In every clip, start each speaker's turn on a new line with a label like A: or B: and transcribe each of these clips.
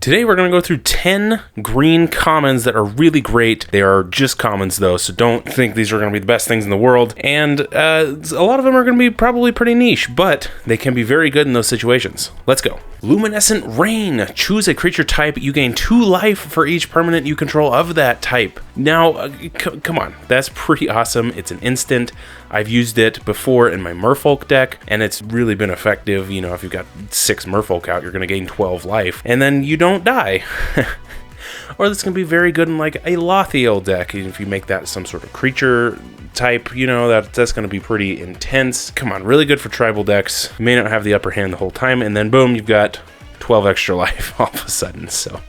A: Today we're going to go through 10 green commons that are really great. They are just commons though, so don't think these are going to be the best things in the world. And a lot of them are going to be probably pretty niche, but they can be very good in those situations. Let's go. Luminescent Rain. Choose a creature type. You gain 2 life for each permanent you control of that type. Now, come on. That's pretty awesome. It's an instant. I've used it before in my merfolk deck, and it's really been effective. You know, if you've got 6 merfolk out, you're going to gain 12 life, and then you don't die. Or this can be very good in like a Lothiel deck. If you make that some sort of creature type, you know, that's going to be pretty intense. Come on, really good for tribal decks. You may not have the upper hand the whole time, and then boom, you've got 12 extra life all of a sudden. So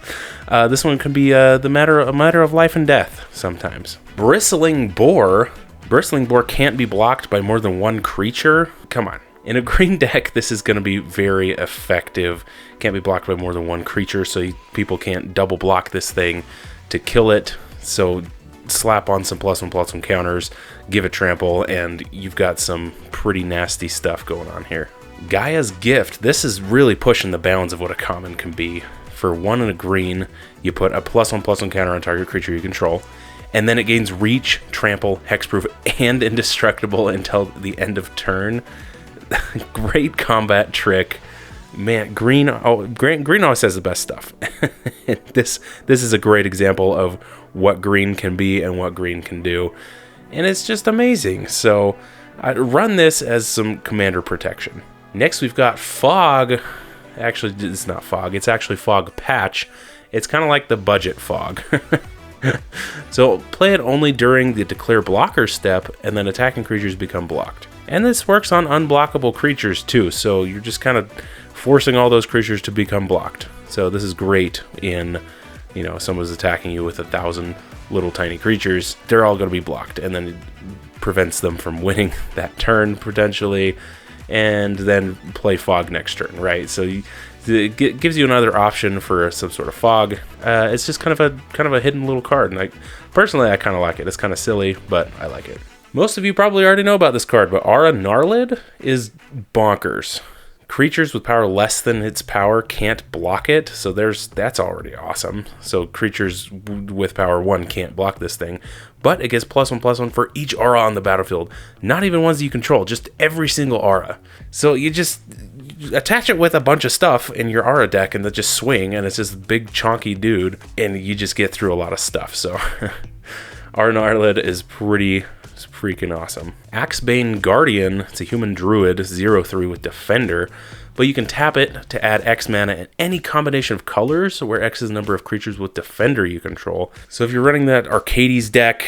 A: this one can be a matter of life and death sometimes. Bristling Boar. Bristling Boar can't be blocked by more than 1 creature. Come on. In a green deck, this is going to be very effective. Can't be blocked by more than 1 creature, so people can't double block this thing to kill it. So slap on some +1/+1 counters, give it trample, and you've got some pretty nasty stuff going on here. Gaia's Gift. This is really pushing the bounds of what a common can be. For 1 and a green, you put a +1/+1 counter on target creature you control, and then it gains reach, trample, hexproof, and indestructible until the end of turn. Great combat trick. Man, green always has the best stuff. This is a great example of what green can be and what green can do. And it's just amazing. So I run this as some commander protection. Next we've got Fog. Actually, it's not Fog. It's actually Fog Patch. It's kind of like the budget Fog. So play it only during the declare blocker step, and then attacking creatures become blocked. And this works on unblockable creatures too, so you're just kind of forcing all those creatures to become blocked. So this is great in, you know, someone's attacking you with 1,000 little tiny creatures. They're all going to be blocked, and then it prevents them from winning that turn potentially, and then play Fog next turn, right? So it gives you another option for some sort of fog. It's just kind of a hidden little card, and personally I kind of like it. It's kind of silly, but I like it. Most of you probably already know about this card, but arnarlid is bonkers. Creatures with power less than its power can't block it, so that's already awesome. So creatures with power 1 can't block this thing, but it gets +1/+1 for each aura on the battlefield. Not even ones you control, just every single aura. So you just attach it with a bunch of stuff in your aura deck and then just swing, and it's this big chonky dude, and you just get through a lot of stuff. So arnarlid is pretty freaking awesome. Bane Guardian. It's a human druid, 0/3 with defender, but you can tap it to add X mana in any combination of colors, where X is the number of creatures with defender you control. So if you're running that Arcades deck,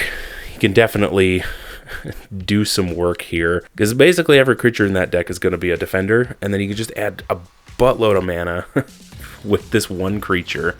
A: you can definitely do some work here, because basically every creature in that deck is going to be a defender, and then you can just add a buttload of mana with this one creature,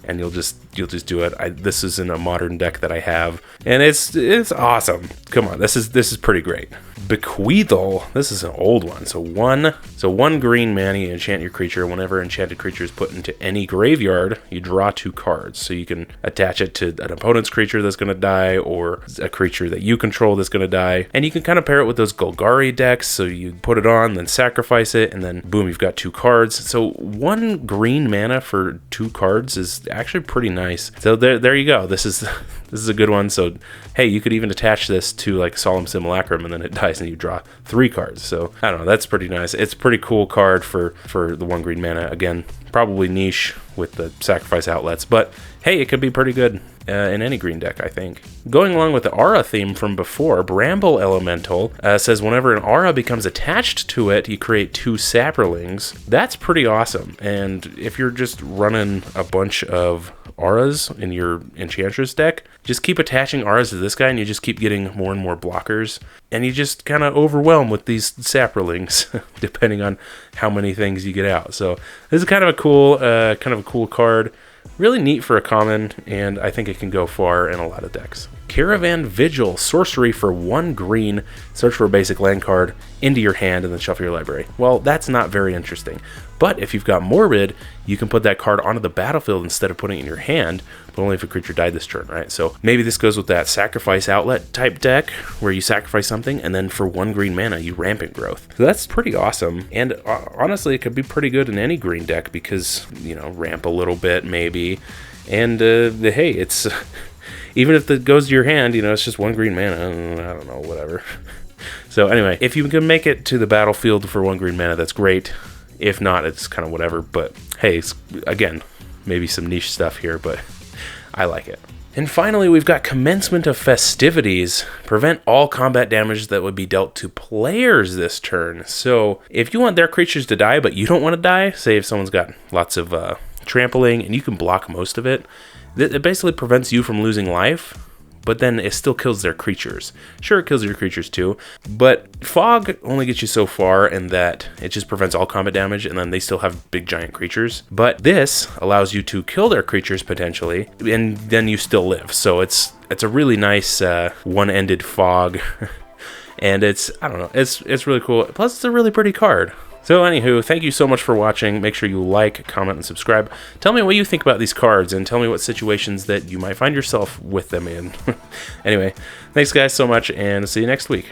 A: and you'll just do it. This is in a modern deck that I have, and it's awesome. Come on, this is pretty great. Bequeath. This is an old one. So one green mana, you enchant your creature. Whenever enchanted creature is put into any graveyard, you draw 2 cards. So you can attach it to an opponent's creature that's going to die, or a creature that you control that's going to die. And you can kind of pair it with those Golgari decks. So you put it on, then sacrifice it, and then boom, you've got 2 cards. So 1 green mana for 2 cards is actually pretty nice. So there you go. This is a good one. So hey, you could even attach this to like Solemn Simulacrum, and then it dies and you draw 3 cards. So I don't know, that's pretty nice. It's a pretty cool card for the 1 green mana. Again, probably niche with the sacrifice outlets, but hey, it could be pretty good in any green deck, I think. Going along with the aura theme from before, Bramble Elemental says whenever an aura becomes attached to it, you create 2 sapperlings. That's pretty awesome. And if you're just running a bunch of auras in your Enchantress deck, just keep attaching auras to this guy, and you just keep getting more and more blockers, and you just kind of overwhelm with these sapperlings depending on how many things you get out. So this is kind of a cool card. Really neat for a common, and I think it can go far in a lot of decks. Caravan Vigil, sorcery for 1 green, search for a basic land card into your hand and then shuffle your library. Well, that's not very interesting. But if you've got Morbid, you can put that card onto the battlefield instead of putting it in your hand, but only if a creature died this turn, right? So maybe this goes with that sacrifice outlet type deck where you sacrifice something and then for 1 green mana you rampant growth. So that's pretty awesome. And honestly, it could be pretty good in any green deck because, you know, ramp a little bit maybe. And hey, it's even if it goes to your hand, you know, it's just 1 green mana. I don't know, whatever. So anyway, if you can make it to the battlefield for 1 green mana, that's great. If not, it's kind of whatever. But hey, it's, again, maybe some niche stuff here, but I like it. And finally, we've got Commencement of Festivities. Prevent all combat damage that would be dealt to players this turn. So if you want their creatures to die, but you don't want to die, say if someone's got lots of trampling and you can block most of it, it basically prevents you from losing life, but then it still kills their creatures. Sure, it kills your creatures too, but Fog only gets you so far in that it just prevents all combat damage, and then they still have big giant creatures. But this allows you to kill their creatures potentially, and then you still live. So it's a really nice one-ended Fog, and I don't know, it's really cool. Plus, it's a really pretty card. So anywho, thank you so much for watching. Make sure you like, comment, and subscribe. Tell me what you think about these cards, and tell me what situations that you might find yourself with them in. Anyway, thanks guys so much, and see you next week.